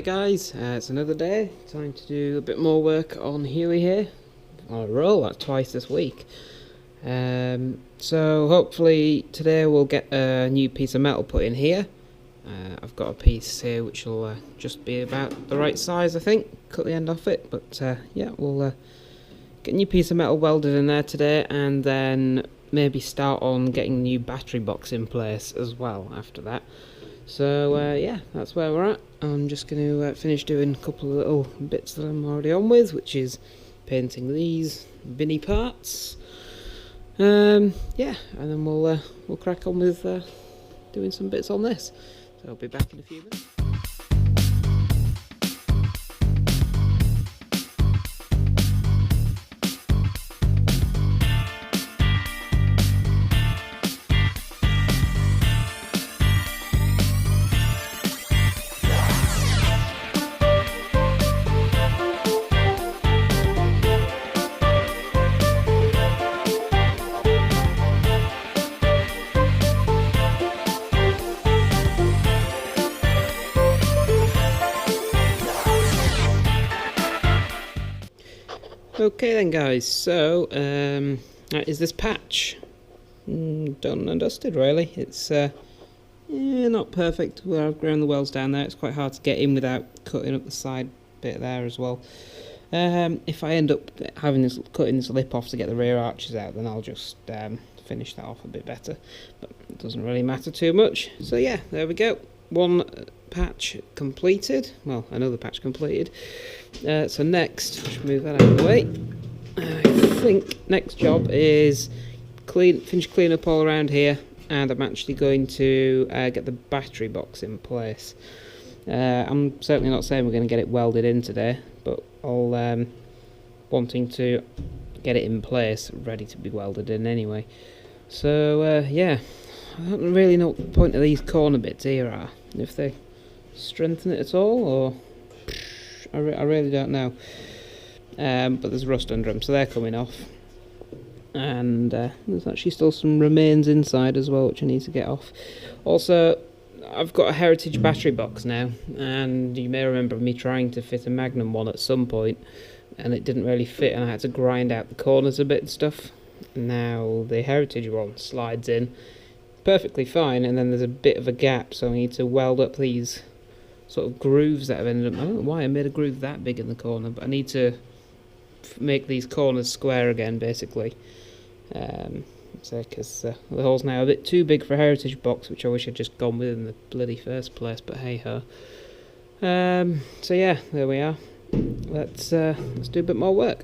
Hi guys, it's another day. Time to do a bit more work on Huey here. On a roll, that's twice this week. So hopefully today we'll get a new piece of metal put in here. I've got a piece here which will just be about the right size, I think. Cut the end off it, but yeah, we'll get a new piece of metal welded in there today, and then maybe start on getting a new battery box in place as well after that. So yeah, that's where we're at. I'm just going to finish doing a couple of little bits that I'm already on with, which is painting these binny parts. Yeah, and then we'll crack on with doing some bits on this. So I'll be back in a few minutes. Okay then guys, so that is this patch. Done and dusted really. It's not perfect where I've ground the welds down there. It's quite hard to get in without cutting up the side bit there as well. If I end up cutting this lip off to get the rear arches out, then I'll just finish that off a bit better, but it doesn't really matter too much. So yeah, there we go. One patch completed. Well, another patch completed. So next, I should move that out of the way. I think next job is finish clean up all around here, and I'm actually going to get the battery box in place. I'm certainly not saying we're going to get it welded in today, but I'll wanting to get it in place, ready to be welded in anyway. So yeah, I don't really know what the point of these corner bits here are. If they strengthen it at all, or I really don't know. But there's rust under them, so they're coming off. And there's actually still some remains inside as well, which I need to get off. Also, I've got a Heritage battery box now, and you may remember me trying to fit a Magnum one at some point, and it didn't really fit, and I had to grind out the corners a bit and stuff. Now the Heritage one slides in perfectly fine, and then there's a bit of a gap, so I need to weld up these sort of grooves that have ended up. I don't know why I made a groove that big in the corner, but I need to make these corners square again, basically. Because the hole's now a bit too big for a Heritage box, which I wish I'd just gone with in the bloody first place, but hey ho. So yeah, there we are. Let's do a bit more work.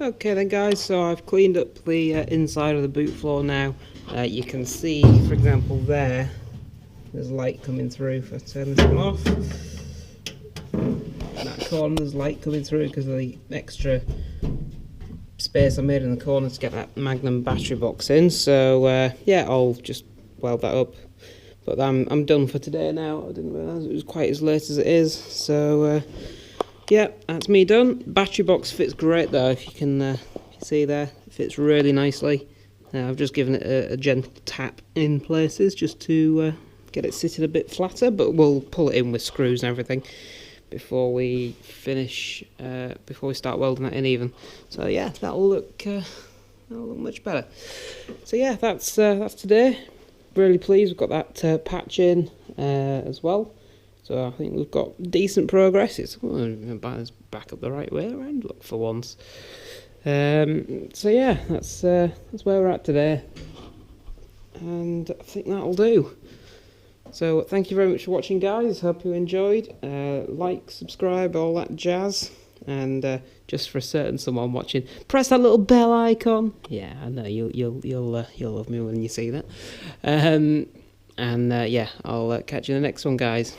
Okay then guys, so I've cleaned up the inside of the boot floor now. You can see, for example, there's light coming through. If I turn this one off, that corner there's light coming through because of the extra space I made in the corner to get that Magnum battery box in. So yeah, I'll just weld that up. But I'm done for today now. I didn't realise it was quite as late as it is. So yeah, that's me done. Battery box fits great though, if you can see there. It fits really nicely. I've just given it a gentle tap in places just to get it sitting a bit flatter, but we'll pull it in with screws and everything before we finish, before we start welding that in even. So yeah, that'll look much better. So yeah, that's today. Really pleased we've got that patch in as well. So I think we've got decent progress. It's back up the right way around, look, for once. So yeah, that's where we're at today, and I think that'll do. So thank you very much for watching, guys. Hope you enjoyed. Like, subscribe, all that jazz, and just for certain someone watching, press that little bell icon. Yeah, I know you'll love me when you see that. And yeah, I'll catch you in the next one, guys.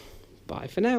Bye for now.